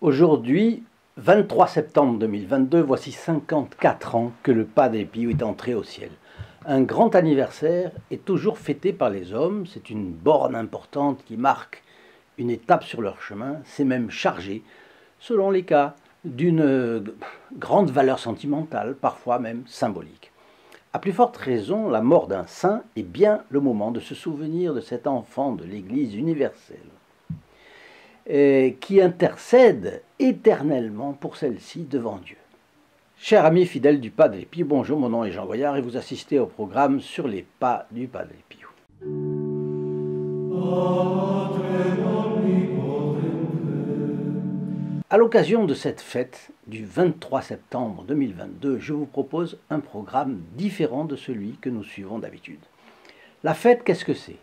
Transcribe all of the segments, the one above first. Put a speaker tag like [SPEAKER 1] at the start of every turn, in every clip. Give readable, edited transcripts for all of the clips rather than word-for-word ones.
[SPEAKER 1] Aujourd'hui, 23 septembre 2022, voici 54 ans que le Padre Pio est entré au ciel. Un grand anniversaire est toujours fêté par les hommes, c'est une borne importante qui marque une étape sur leur chemin, c'est même chargé, selon les cas, d'une grande valeur sentimentale, parfois même symbolique. À plus forte raison, la mort d'un saint est bien le moment de se souvenir de cet enfant de l'Église universelle, qui intercède éternellement pour celle-ci devant Dieu. Chers amis fidèles du Padre Pio, bonjour, mon nom est Jean Goyard et vous assistez au programme Sur les pas du Padre Pio. À l'occasion de cette fête du 23 septembre 2022, je vous propose un programme différent de celui que nous suivons d'habitude. La fête, qu'est-ce que c'est?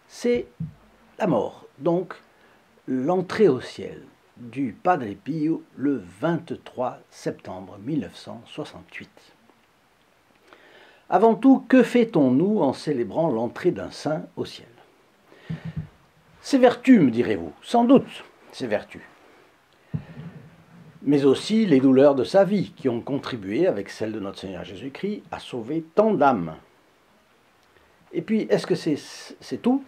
[SPEAKER 1] C'est la mort, donc l'entrée au ciel du Padre Pio le 23 septembre 1968. Avant tout, que fait-on-nous en célébrant l'entrée d'un saint au ciel? Ses vertus, me direz-vous, sans doute, ses vertus. Mais aussi les douleurs de sa vie qui ont contribué, avec celle de notre Seigneur Jésus-Christ, à sauver tant d'âmes. Et puis, est-ce que c'est tout?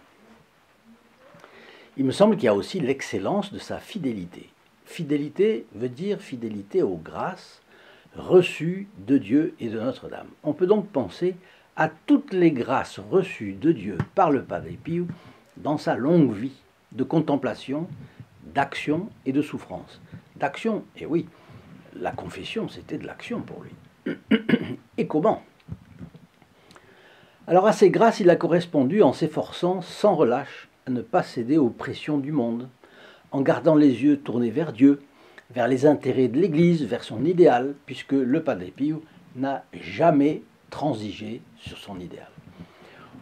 [SPEAKER 1] Il me semble qu'il y a aussi l'excellence de sa fidélité. Fidélité veut dire fidélité aux grâces reçues de Dieu et de Notre-Dame. On peut donc penser à toutes les grâces reçues de Dieu par le Padre Pio dans sa longue vie de contemplation, d'action et de souffrance. D'action, et oui, la confession c'était de l'action pour lui. Et comment? Alors à ces grâces, il a correspondu en s'efforçant sans relâche à ne pas céder aux pressions du monde, en gardant les yeux tournés vers Dieu, vers les intérêts de l'Église, vers son idéal, puisque le Padre Pio n'a jamais transigé sur son idéal.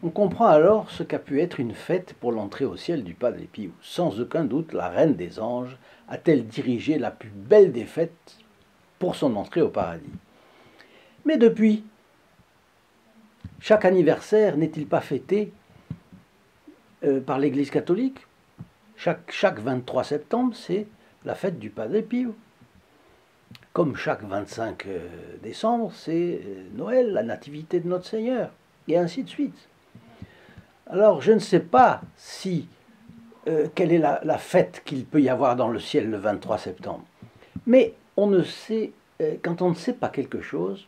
[SPEAKER 1] On comprend alors ce qu'a pu être une fête pour l'entrée au ciel du Padre Pio. Sans aucun doute, la Reine des Anges a-t-elle dirigé la plus belle des fêtes pour son entrée au paradis. Mais depuis, chaque anniversaire n'est-il pas fêté par l'Église catholique? Chaque 23 septembre, c'est la fête du Padre Pio. Comme chaque 25 décembre, c'est Noël, la nativité de notre Seigneur, et ainsi de suite. Alors, je ne sais pas si quelle est la fête qu'il peut y avoir dans le ciel le 23 septembre. Mais on ne sait, quand on ne sait pas quelque chose,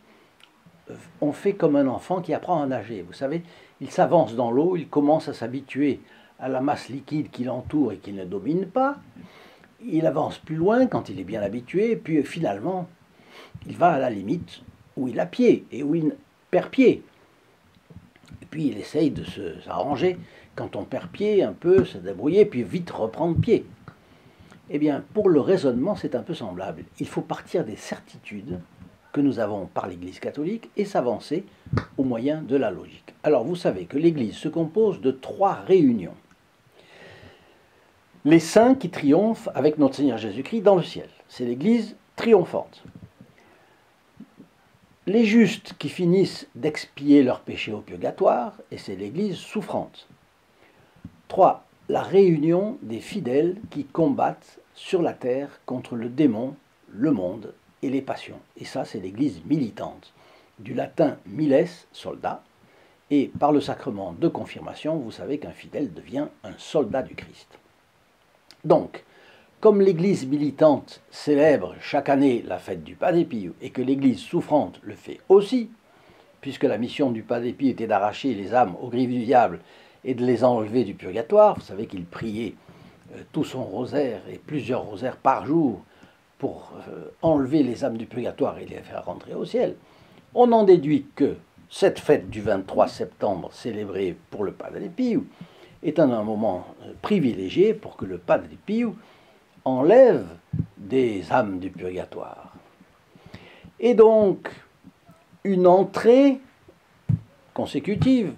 [SPEAKER 1] on fait comme un enfant qui apprend à nager. Vous savez, il s'avance dans l'eau, il commence à s'habituer à la masse liquide qui l'entoure et qu'il ne domine pas. Il avance plus loin quand il est bien habitué, et puis finalement, il va à la limite où il a pied et où il perd pied. Et puis il essaye de s'arranger. Quand on perd pied, un peu se débrouiller, puis vite reprendre pied. Eh bien, pour le raisonnement, c'est un peu semblable. Il faut partir des certitudes que nous avons par l'Église catholique et s'avancer au moyen de la logique. Alors, vous savez que l'Église se compose de 3 réunions. Les saints qui triomphent avec notre Seigneur Jésus-Christ dans le ciel. C'est l'Église triomphante. Les justes qui finissent d'expier leurs péchés au purgatoire, et c'est l'Église souffrante. 3. La réunion des fidèles qui combattent sur la terre contre le démon, le monde et les passions. Et ça, c'est l'Église militante. Du latin miles, soldat, et par le sacrement de confirmation, vous savez qu'un fidèle devient un soldat du Christ. Donc, comme l'Église militante célèbre chaque année la fête du Padre Pio et que l'Église souffrante le fait aussi, puisque la mission du Padre Pio était d'arracher les âmes aux griffes du diable et de les enlever du purgatoire, vous savez qu'il priait tout son rosaire et plusieurs rosaires par jour pour enlever les âmes du purgatoire et les faire rentrer au ciel, on en déduit que cette fête du 23 septembre célébrée pour le Padre Pio est un moment privilégié pour que le Padre Pio enlève des âmes du purgatoire. Et donc, une entrée consécutive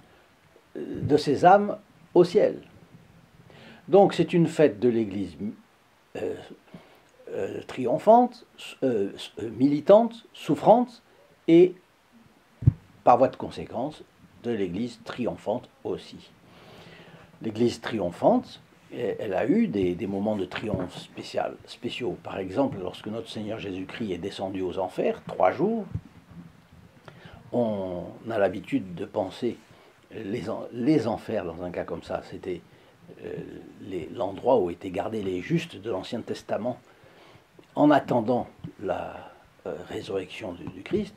[SPEAKER 1] de ces âmes au ciel. Donc, c'est une fête de l'Église triomphante, militante, souffrante, et par voie de conséquence, de l'Église triomphante aussi. L'Église triomphante, elle a eu des moments de triomphe spéciaux. Par exemple, lorsque notre Seigneur Jésus-Christ est descendu aux enfers, 3 jours, on a l'habitude de penser les enfers, dans un cas comme ça, c'était l'endroit où étaient gardés les justes de l'Ancien Testament en attendant la résurrection du Christ.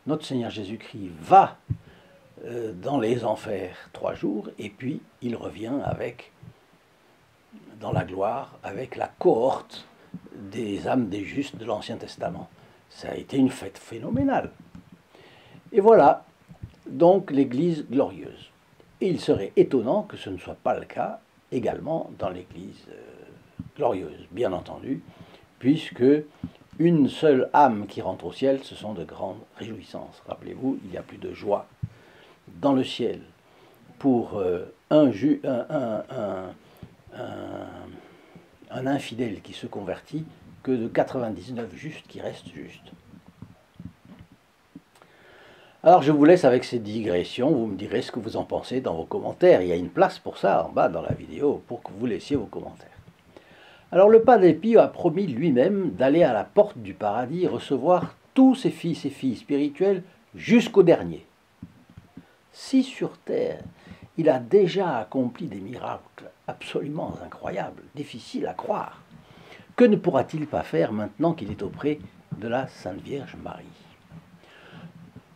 [SPEAKER 1] Notre Seigneur Jésus-Christ va dans les enfers 3 jours et puis il revient dans la gloire avec la cohorte des âmes des justes de l'Ancien Testament. Ça a été une fête phénoménale. Et voilà donc l'Église glorieuse. Et il serait étonnant que ce ne soit pas le cas également dans l'Église glorieuse, bien entendu, puisque une seule âme qui rentre au ciel, ce sont de grandes réjouissances. Rappelez-vous, il y a plus de joie dans le ciel pour un infidèle qui se convertit que de 99 justes qui restent justes. Alors je vous laisse avec ces digressions, vous me direz ce que vous en pensez dans vos commentaires. Il y a une place pour ça en bas dans la vidéo pour que vous laissiez vos commentaires. Alors le Padre Pio a promis lui-même d'aller à la porte du paradis recevoir tous ses fils et filles spirituels jusqu'au dernier. Si sur terre il a déjà accompli des miracles absolument incroyables, difficiles à croire, que ne pourra-t-il pas faire maintenant qu'il est auprès de la Sainte Vierge Marie?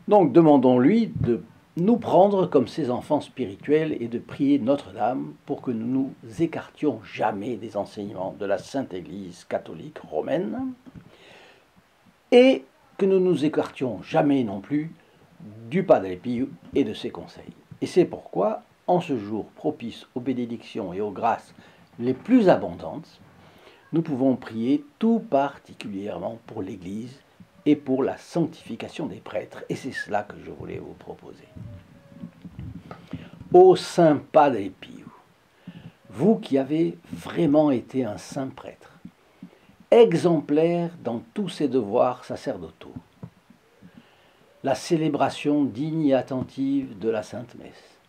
[SPEAKER 1] Donc demandons-lui de nous prendre comme ses enfants spirituels et de prier Notre-Dame pour que nous nous écartions jamais des enseignements de la Sainte Église catholique romaine et que nous nous écartions jamais non plus du Padre Pio et de ses conseils. Et c'est pourquoi, en ce jour propice aux bénédictions et aux grâces les plus abondantes, nous pouvons prier tout particulièrement pour l'Église et pour la sanctification des prêtres. Et c'est cela que je voulais vous proposer. Ô Saint Padre Pio, vous qui avez vraiment été un saint prêtre, exemplaire dans tous ses devoirs sacerdotaux, la célébration digne et attentive de la Sainte Messe,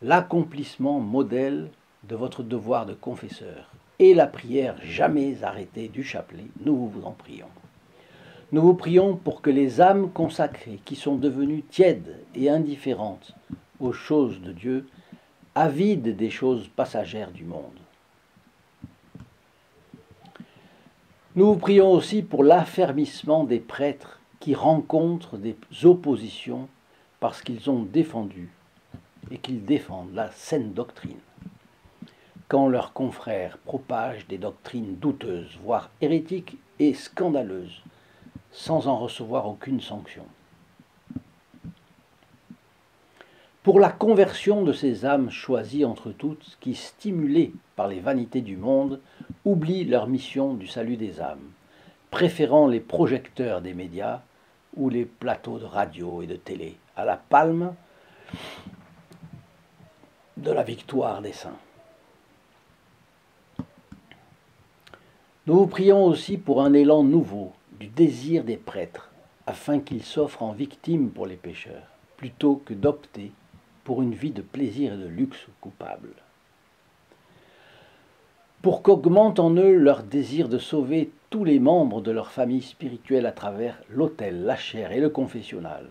[SPEAKER 1] l'accomplissement modèle de votre devoir de confesseur et la prière jamais arrêtée du chapelet, nous vous en prions. Nous vous prions pour que les âmes consacrées qui sont devenues tièdes et indifférentes aux choses de Dieu, avides des choses passagères du monde. Nous vous prions aussi pour l'affermissement des prêtres qui rencontrent des oppositions parce qu'ils ont défendu et qu'ils défendent la saine doctrine. Quand leurs confrères propagent des doctrines douteuses, voire hérétiques et scandaleuses, sans en recevoir aucune sanction. Pour la conversion de ces âmes choisies entre toutes, qui, stimulées par les vanités du monde, oublient leur mission du salut des âmes, préférant les projecteurs des médias ou les plateaux de radio et de télé à la palme de la victoire des saints. Nous vous prions aussi pour un élan nouveau du désir des prêtres, afin qu'ils s'offrent en victime pour les pécheurs, plutôt que d'opter pour une vie de plaisir et de luxe coupable. Pour qu'augmente en eux leur désir de sauver tous les membres de leur famille spirituelle à travers l'autel, la chaire et le confessionnal,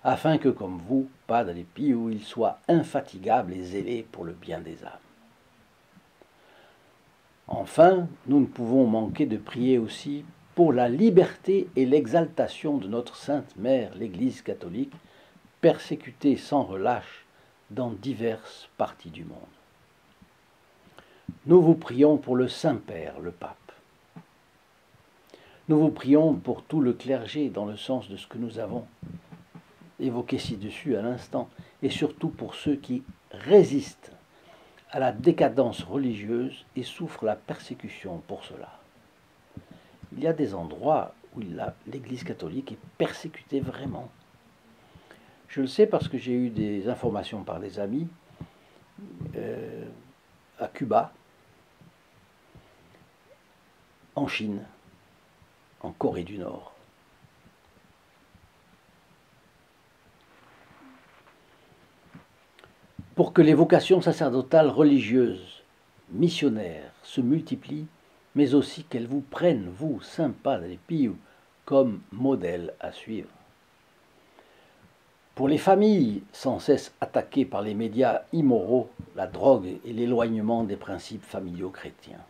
[SPEAKER 1] afin que, comme vous, Padre Pio, ils soient infatigables et zélés pour le bien des âmes. Enfin, nous ne pouvons manquer de prier aussi pour la liberté et l'exaltation de notre Sainte Mère, l'Église catholique, persécutée sans relâche dans diverses parties du monde. Nous vous prions pour le Saint-Père, le Pape. Nous vous prions pour tout le clergé dans le sens de ce que nous avons évoqué ci-dessus à l'instant, et surtout pour ceux qui résistent à la décadence religieuse et souffrent la persécution pour cela. Il y a des endroits où l'Église catholique est persécutée vraiment. Je le sais parce que j'ai eu des informations par des amis à Cuba, en Chine, en Corée du Nord. Pour que les vocations sacerdotales religieuses missionnaires se multiplient, mais aussi qu'elles vous prennent, vous, Saint Padre Pio, comme modèle à suivre. Pour les familles sans cesse attaquées par les médias immoraux, la drogue et l'éloignement des principes familiaux chrétiens.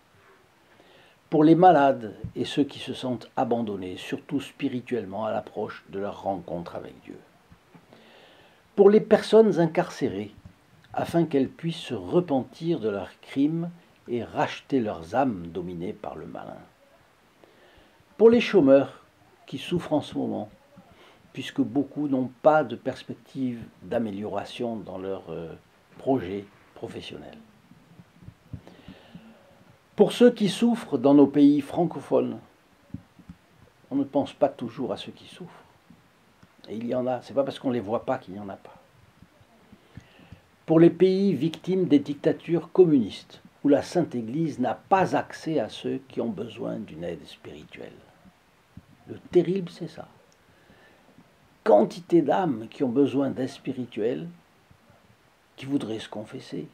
[SPEAKER 1] Pour les malades et ceux qui se sentent abandonnés, surtout spirituellement, à l'approche de leur rencontre avec Dieu. Pour les personnes incarcérées, afin qu'elles puissent se repentir de leurs crimes et racheter leurs âmes dominées par le malin. Pour les chômeurs qui souffrent en ce moment, puisque beaucoup n'ont pas de perspective d'amélioration dans leur projet professionnel. Pour ceux qui souffrent dans nos pays francophones, on ne pense pas toujours à ceux qui souffrent. Et il y en a, c'est pas parce qu'on ne les voit pas qu'il n'y en a pas. Pour les pays victimes des dictatures communistes, où la Sainte Église n'a pas accès à ceux qui ont besoin d'une aide spirituelle. Le terrible, c'est ça. Quantité d'âmes qui ont besoin d'aide spirituelle, qui voudraient se confesser,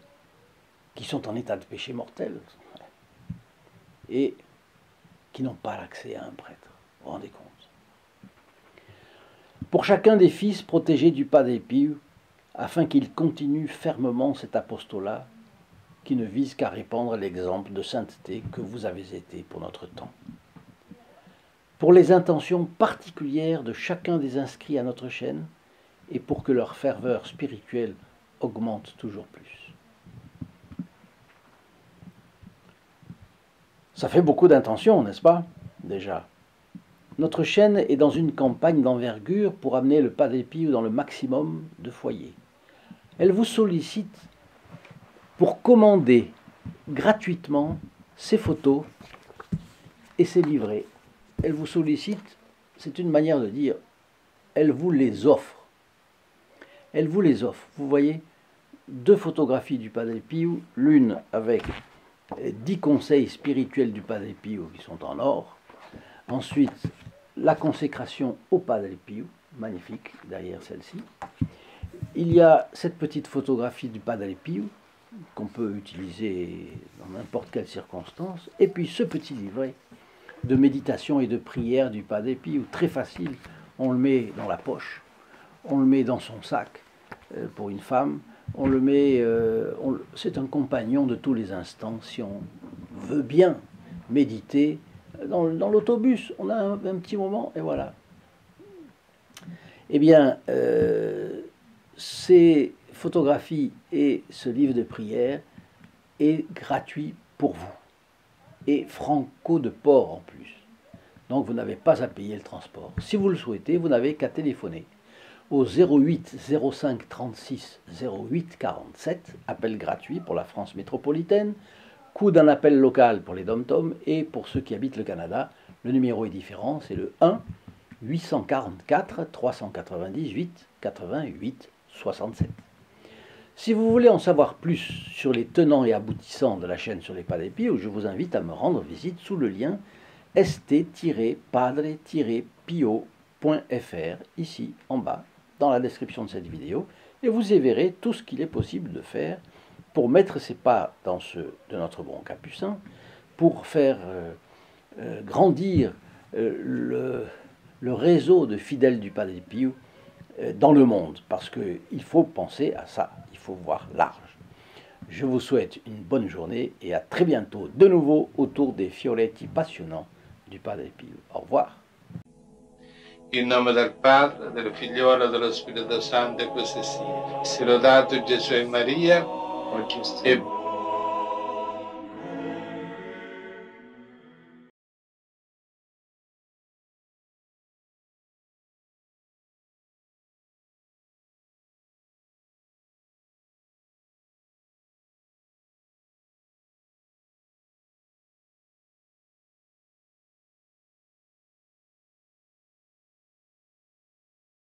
[SPEAKER 1] qui sont en état de péché mortel, et qui n'ont pas l'accès à un prêtre. Vous vous rendez compte? Pour chacun des fils protégés du Padre Pio, afin qu'il continue fermement cet apostolat qui ne vise qu'à répandre l'exemple de sainteté que vous avez été pour notre temps. Pour les intentions particulières de chacun des inscrits à notre chaîne et pour que leur ferveur spirituelle augmente toujours plus. Ça fait beaucoup d'intentions, n'est-ce pas, déjà? Notre chaîne est dans une campagne d'envergure pour amener le Padre Pio dans le maximum de foyers. Elle vous sollicite pour commander gratuitement ses photos et ses livrets. Elle vous sollicite, c'est une manière de dire, elle vous les offre. Elle vous les offre. Vous voyez, 2 photographies du Padre Pio, l'une avec 10 conseils spirituels du Padre Pio qui sont en or. Ensuite, la consécration au Padre Pio, magnifique, derrière celle-ci. Il y a cette petite photographie du Padre Pio, qu'on peut utiliser dans n'importe quelle circonstance, et puis ce petit livret de méditation et de prière du Padre Pio, très facile, on le met dans la poche, on le met dans son sac pour une femme, on le met, c'est un compagnon de tous les instants, si on veut bien méditer, dans l'autobus, on a un petit moment, et voilà. Eh bien, ces photographies et ce livre de prière est gratuit pour vous, et franco de port en plus. Donc vous n'avez pas à payer le transport. Si vous le souhaitez, vous n'avez qu'à téléphoner au 08 05 36 08 47, appel gratuit pour la France métropolitaine, coût d'un appel local pour les dom-tom, et pour ceux qui habitent le Canada, le numéro est différent, c'est le 1 844 398 88 67. Si vous voulez en savoir plus sur les tenants et aboutissants de la chaîne sur les Padre Pio, je vous invite à me rendre visite sous le lien st-padre-pio.fr, ici en bas, dans la description de cette vidéo, et vous y verrez tout ce qu'il est possible de faire pour mettre ses pas dans ceux de notre bon Capucin, pour faire grandir le réseau de fidèles du Padre Pio dans le monde, parce qu'il faut penser à ça, il faut voir large. Je vous souhaite une bonne journée et à très bientôt de nouveau autour des fioretti passionnants du Padre Pio. Au revoir.
[SPEAKER 2] In nome del Padre, del Figliolo e dello Spirito Santo, e così sia. Sia lodato Gesù e Maria, e